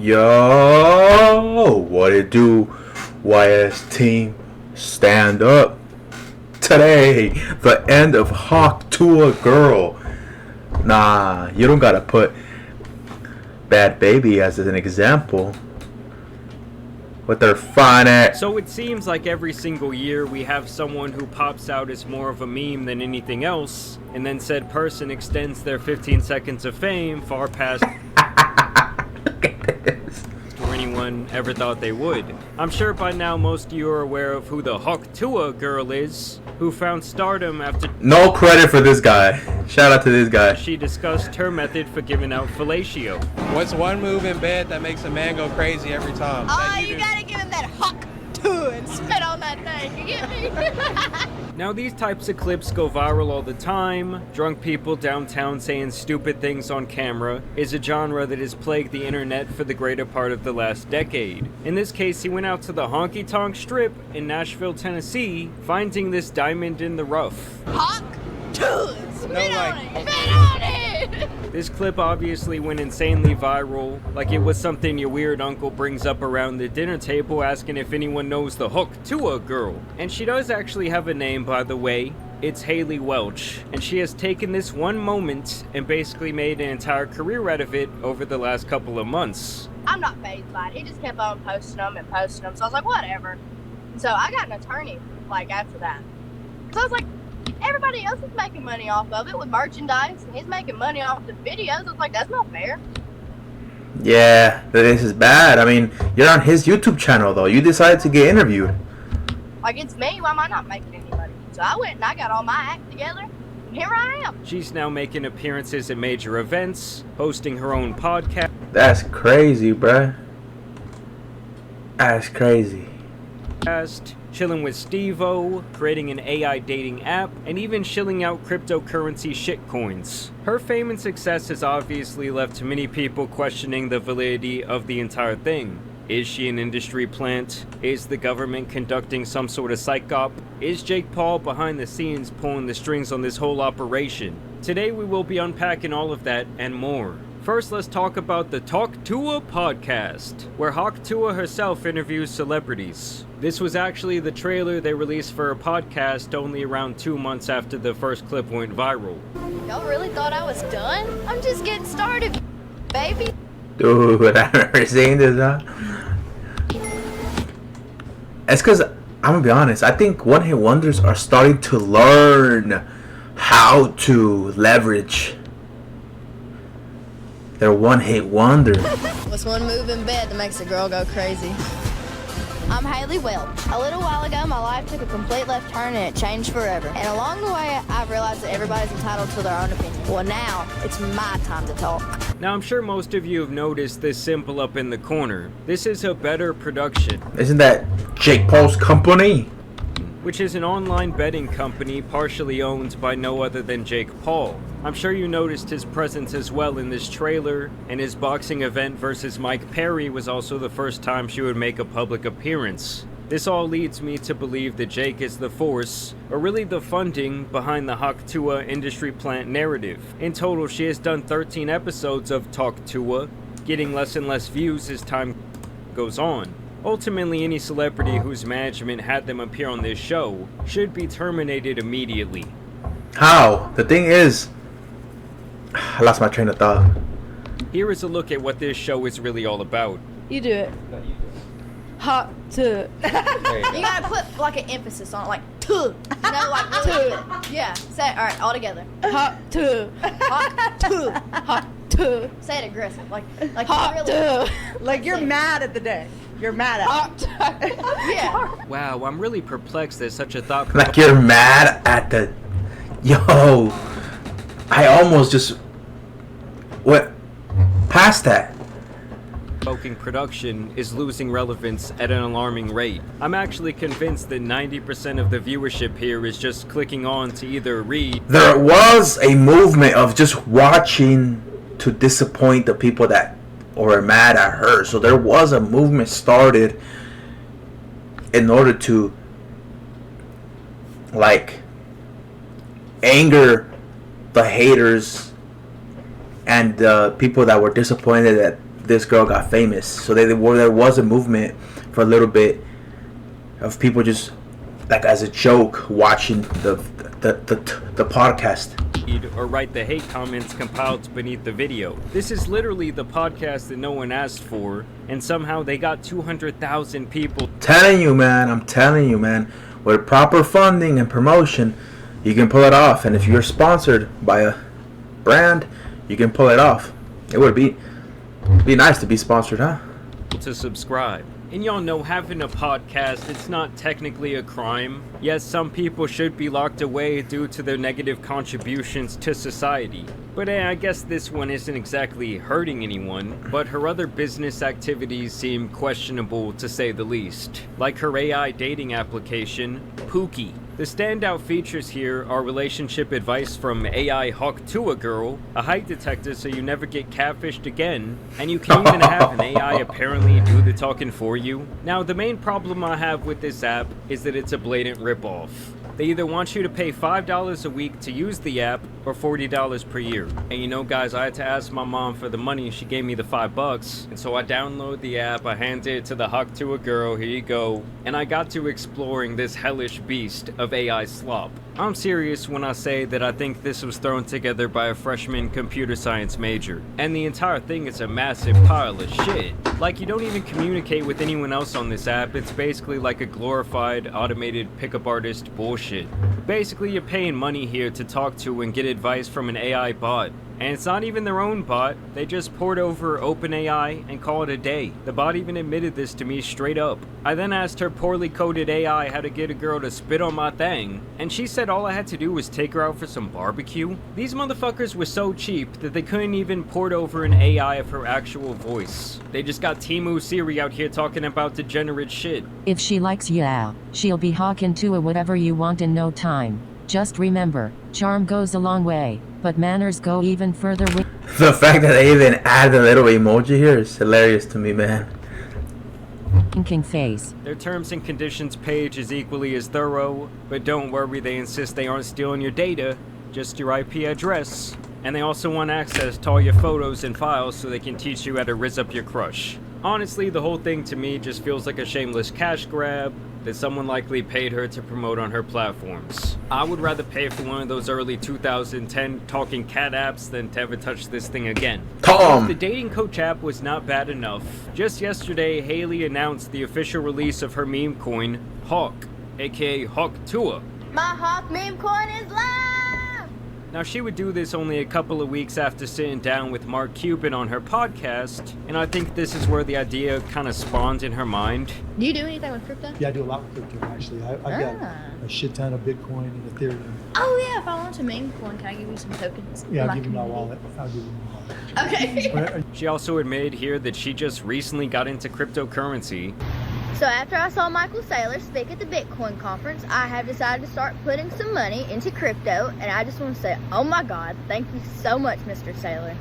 Yo, what it do? YS team, stand up. Today, the end of Hawk Tuah Girl. Nah, you don't gotta put Bad Baby as an example. With their fine ass. So it seems like every single year we have someone who pops out as more of a meme than anything else, and then said person extends their 15 seconds of fame far past where anyone ever thought they would. I'm sure by now most of you are aware of who the Hawk Tuah girl is, who found stardom after no credit for this guy. Shout out to this guy. She discussed her method for giving out fellatio. What's one move in bed that makes a man go crazy every time? Oh, you gotta give him that Hawk Tuah and spit on that thing, you get me? Now these types of clips go viral all the time. Drunk people downtown saying stupid things on camera is a genre that has plagued the internet for the greater part of the last decade. In this case, he went out to the Honky Tonk Strip in Nashville, Tennessee, finding this diamond in the rough. Hawk Tuah, spit No, on like- it, spit on it! This clip obviously went insanely viral, like it was something your weird uncle brings up around the dinner table asking if anyone knows the Hawk Tuah girl. And she does actually have a name, by the way. It's Haley Welch, and she has taken this one moment and basically made an entire career out of it over the last couple of months. I'm not fazed by it. He just kept on posting them, so I was like, whatever. So I got an attorney, after that. So I was like, everybody else is making money off of it with merchandise, and he's making money off the videos. I was like, that's not fair. Yeah, this is bad. I mean, you're on his YouTube channel though. You decided to get interviewed. Like, it's me. Why am I not making any money? So I went and I got all my act together, and here I am. She's now making appearances at major events, hosting her own podcast. That's crazy, bruh. That's crazy. Chilling with Steve-O, creating an AI dating app, and even shilling out cryptocurrency shitcoins. Her fame and success has obviously left many people questioning the validity of the entire thing. Is she an industry plant? Is the government conducting some sort of psych op? Is Jake Paul behind the scenes pulling the strings on this whole operation? Today we will be unpacking all of that and more. First, let's talk about the Talk Tuah podcast, where Hawk Tuah herself interviews celebrities. This was actually the trailer they released for her podcast only around 2 months after the first clip went viral. Y'all really thought I was done? I'm just getting started, baby. Dude, I remember seeing this, huh? It's because, I'm gonna be honest, I think one-hit wonders are starting to learn how to leverage their one-hit wonder. What's one move in bed that makes a girl go crazy? I'm Haley Welch. A little while ago, my life took a complete left turn and it changed forever. And along the way, I've realized that everybody's entitled to their own opinion. Well, now, it's my time to talk. Now, I'm sure most of you have noticed this symbol up in the corner. This is a Better Production, Isn't that Jake Paul's company? which is an online betting company partially owned by no other than Jake Paul. I'm sure you noticed his presence as well in this trailer, and his boxing event versus Mike Perry was also the first time she would make a public appearance. This all leads me to believe that Jake is the force, or really the funding, behind the Hawk Tuah industry plant narrative. In total, she has done 13 episodes of Talk Tuah, getting less and less views as time goes on. Ultimately, any celebrity whose management had them appear on this show should be terminated immediately. How? The thing is, I lost my train of thought. Here is a look at what this show is really all about. You do it. Hot to. You gotta put, an emphasis on it, tuh. Really. Yeah, say it, alright, all together. Hot to. Hawk Tuah. Hot to. Say it aggressive, like Hot really. to. Like you're mad at the day. You're mad at it. Yeah. Wow, I'm really perplexed that such a thought Like you're mad at the... Yo, I almost just went past that. provoking production is losing relevance at an alarming rate. I'm actually convinced that 90% of the viewership here is just clicking on to either read. There was a movement of just watching to disappoint the people that were mad at her. So there was a movement started in order to anger the haters and the people that were disappointed this girl got famous. So there was a movement for a little bit of people just like as a joke watching the podcast. Or write the hate comments compiled beneath the video. This is literally the podcast that no one asked for, and somehow they got 200,000 people. I'm telling you, man. With proper funding and promotion, you can pull it off. And if you're sponsored by a brand, you can pull it off. It would be nice to be sponsored, huh? To subscribe. And y'all know, having a podcast, it's not technically a crime. Yes, some people should be locked away due to their negative contributions to society. But I guess this one isn't exactly hurting anyone, but her other business activities seem questionable to say the least. Like her AI dating application, Pookie. The standout features here are relationship advice from AI Hawk Tuah girl, a height detector so you never get catfished again, and you can even have an AI apparently do the talking for you. Now, the main problem I have with this app is that it's a blatant ripoff. They either want you to pay $5 a week to use the app or $40 per year. And you know, guys, I had to ask my mom for the money. She gave me the $5. And so I download the app, I handed it to the Hawk to a girl, here you go. And I got to exploring this hellish beast of AI slop. I'm serious when I say that I think this was thrown together by a freshman computer science major. And the entire thing is a massive pile of shit. Like, you don't even communicate with anyone else on this app. It's basically like a glorified automated pickup artist bullshit. Basically, you're paying money here to talk to and get advice from an AI bot. And it's not even their own bot, they just poured over OpenAI and call it a day. The bot even admitted this to me straight up. I then asked her poorly coded AI how to get a girl to spit on my thing, and she said all I had to do was take her out for some barbecue. These motherfuckers were so cheap that they couldn't even port over an AI of her actual voice. They just got Timu Siri out here talking about degenerate shit. If she likes you, she'll be hawking to whatever you want in no time. Just remember, charm goes a long way, but manners go even further with... The fact that they even added a little emoji here is hilarious to me, man. Winking face. Their terms and conditions page is equally as thorough, but don't worry, they insist they aren't stealing your data, just your IP address. And they also want access to all your photos and files so they can teach you how to rizz up your crush. Honestly, the whole thing to me just feels like a shameless cash grab that someone likely paid her to promote on her platforms. I would rather pay for one of those early 2010 talking cat apps than to ever touch this thing again. Tom! The dating coach app was not bad enough. Just yesterday, Haley announced the official release of her meme coin, Hawk, aka Hawk Tuah. My Hawk meme coin is live! Now, she would do this only a couple of weeks after sitting down with Mark Cuban on her podcast, and I think this is where the idea kind of spawned in her mind. Do you do anything with crypto? Yeah, I do a lot with crypto, actually. I've got a shit ton of Bitcoin and Ethereum. Oh yeah, if I want a meme coin, can I give you some tokens? Yeah, I'll give you my wallet. I'll give you my wallet. Okay. She also admitted here that she just recently got into cryptocurrency. So after I saw Michael Saylor speak at the Bitcoin conference, I have decided to start putting some money into crypto, and I just want to say, oh my God, thank you so much, Mr. Saylor.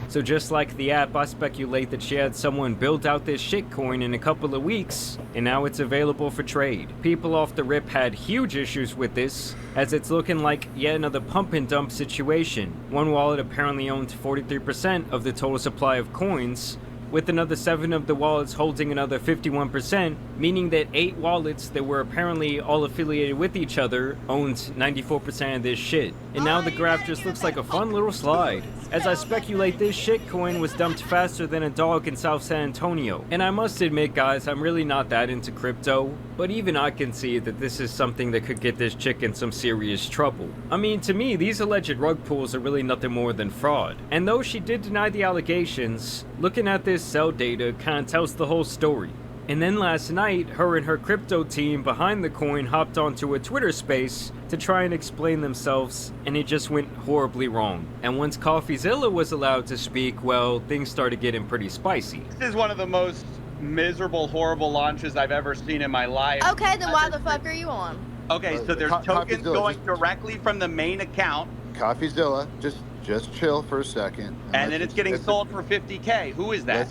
So just like the app, I speculate that she had someone build out this shitcoin in a couple of weeks, and now it's available for trade. People off the rip had huge issues with this, as it's looking like yet another pump and dump situation. One wallet apparently owned 43% of the total supply of coins, with another 7 of the wallets holding another 51%, meaning that 8 wallets that were apparently all affiliated with each other owned 94% of this shit. And now the graph just looks like a fun little slide. As I speculate, this shitcoin was dumped faster than a dog in South San Antonio. And I must admit, guys, I'm really not that into crypto, but even I can see that this is something that could get this chick in some serious trouble. I mean, to me, these alleged rug pulls are really nothing more than fraud. And though she did deny the allegations, looking at this cell data kind of tells the whole story. And then last night, her and her crypto team behind the coin hopped onto a Twitter space to try and explain themselves, and it just went horribly wrong. And once CoffeeZilla was allowed to speak, well, things started getting pretty spicy. This is one of the most miserable, horrible launches I've ever seen in my life. Okay, then why the fuck are you on? Okay, so there's tokens going directly from the main account. CoffeeZilla, just chill for a second. And then it's getting sold for $50K. Who is that?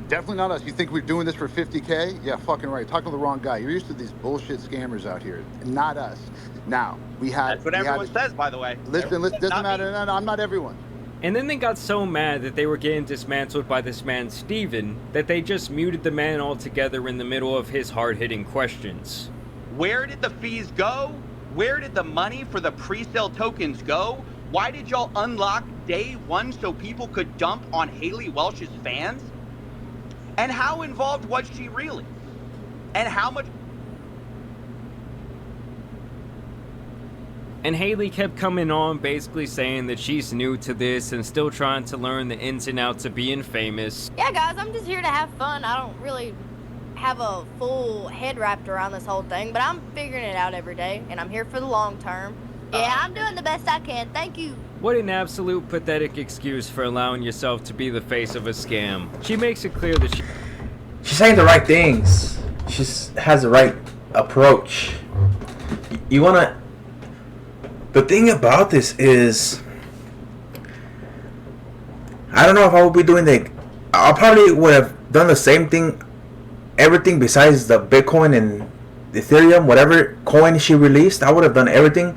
Definitely not us. You think we're doing this for $50K? Yeah, fucking right. Talking to the wrong guy. You're used to these bullshit scammers out here. Not us. Now, we had... That's what everyone says, by the way. Listen, doesn't matter. No, I'm not everyone. And then they got so mad that they were getting dismantled by this man Steven that they just muted the man altogether in the middle of his hard-hitting questions. Where did the fees go? Where did the money for the pre-sale tokens go? Why did y'all unlock day one so people could dump on Haley Welch's fans? And how involved was she really? And how much... And Haley kept coming on basically saying that she's new to this and still trying to learn the ins and outs of being famous. Yeah, guys, I'm just here to have fun. I don't really have a full head wrapped around this whole thing, but I'm figuring it out every day, and I'm here for the long term. Yeah, I'm doing the best I can. Thank you. What an absolute pathetic excuse for allowing yourself to be the face of a scam. She makes it clear that she's saying the right things. She has the right approach. You wanna... The thing about this is, I don't know if I would be doing I probably would have done the same thing, everything besides the Bitcoin and Ethereum, whatever coin she released, I would have done everything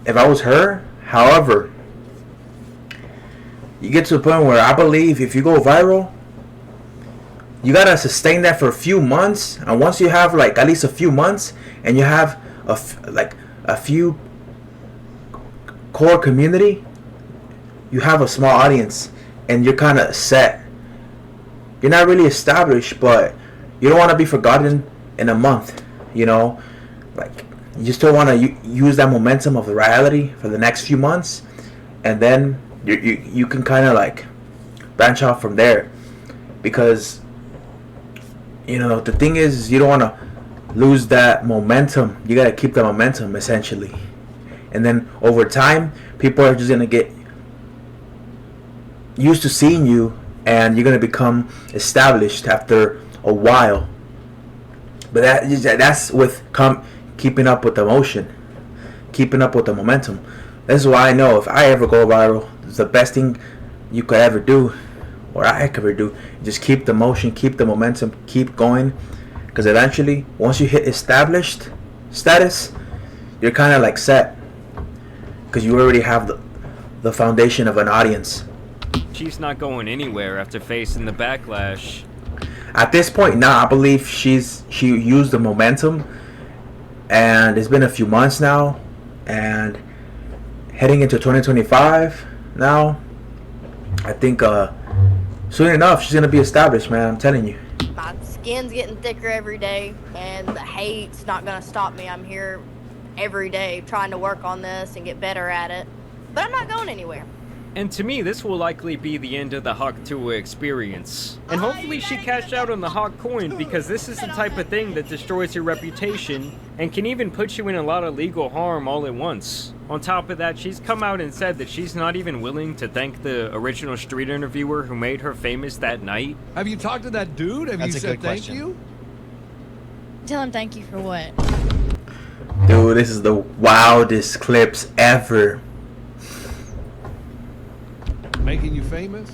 if I was her. However, you get to the point where I believe if you go viral, you gotta sustain that for a few months, and once you have like at least a few months, and you have a few core community, you have a small audience, and you're kind of set. You're not really established, but you don't want to be forgotten in a month. You know, like you still want to use that momentum of the reality for the next few months, and then you can kind of like branch off from there, because you know the thing is you don't want to lose that momentum. You got to keep the momentum essentially, and then over time people are just gonna get used to seeing you, and you're gonna become established after a while. But that's with keeping up with the motion, keeping up with the momentum. This is why I know if I ever go viral, it's the best thing you could ever do, or I could ever do. Just keep the motion, keep the momentum, keep going. Because eventually, once you hit established status, you're kind of like set. Because you already have the foundation of an audience. she's not going anywhere after facing the backlash. At this point now, I believe she used the momentum, and it's been a few months now, and heading into 2025 now, I think soon enough she's gonna be established, man. I'm telling you. My skin's getting thicker every day, and the hate's not gonna stop me. I'm here every day trying to work on this and get better at it, but I'm not going anywhere. And to me, this will likely be the end of the Hawk Tuah experience. And hopefully she cashed out on the Hawk coin, because this is the type of thing that destroys your reputation and can even put you in a lot of legal harm all at once. On top of that, she's come out and said that she's not even willing to thank the original street interviewer who made her famous that night. Have you talked to that dude? Have you said thank you? Tell him thank you for what? Dude, this is the wildest clips ever. Making you famous?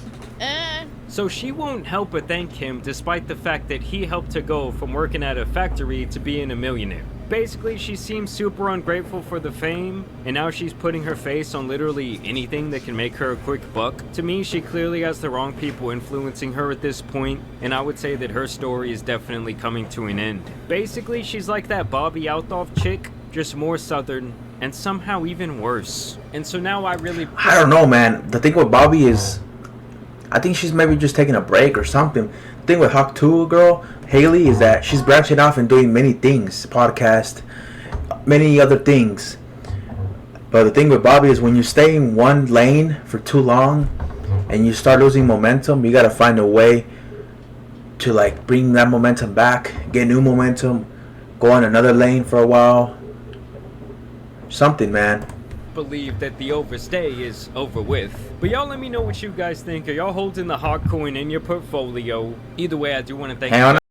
So she won't help but thank him, despite the fact that he helped her go from working at a factory to being a millionaire. Basically, she seems super ungrateful for the fame, and now she's putting her face on literally anything that can make her a quick buck. To me, she clearly has the wrong people influencing her at this point, and I would say that her story is definitely coming to an end. Basically, she's like that Bobby Althoff chick, just more southern, and somehow even worse. And so now I don't know, man. The thing with Bobby is, I think she's maybe just taking a break or something. The thing with Hawk Tuah girl, Haley, is that she's branching off and doing many things. Podcast, many other things. But the thing with Bobby is when you stay in one lane for too long and you start losing momentum, you gotta find a way to like bring that momentum back, get new momentum, go on another lane for a while. Something, man. Believe that the overstay is over with. But y'all let me know what you guys think. Are y'all holding the Hawk coin in your portfolio? Either way, I do want to thank you.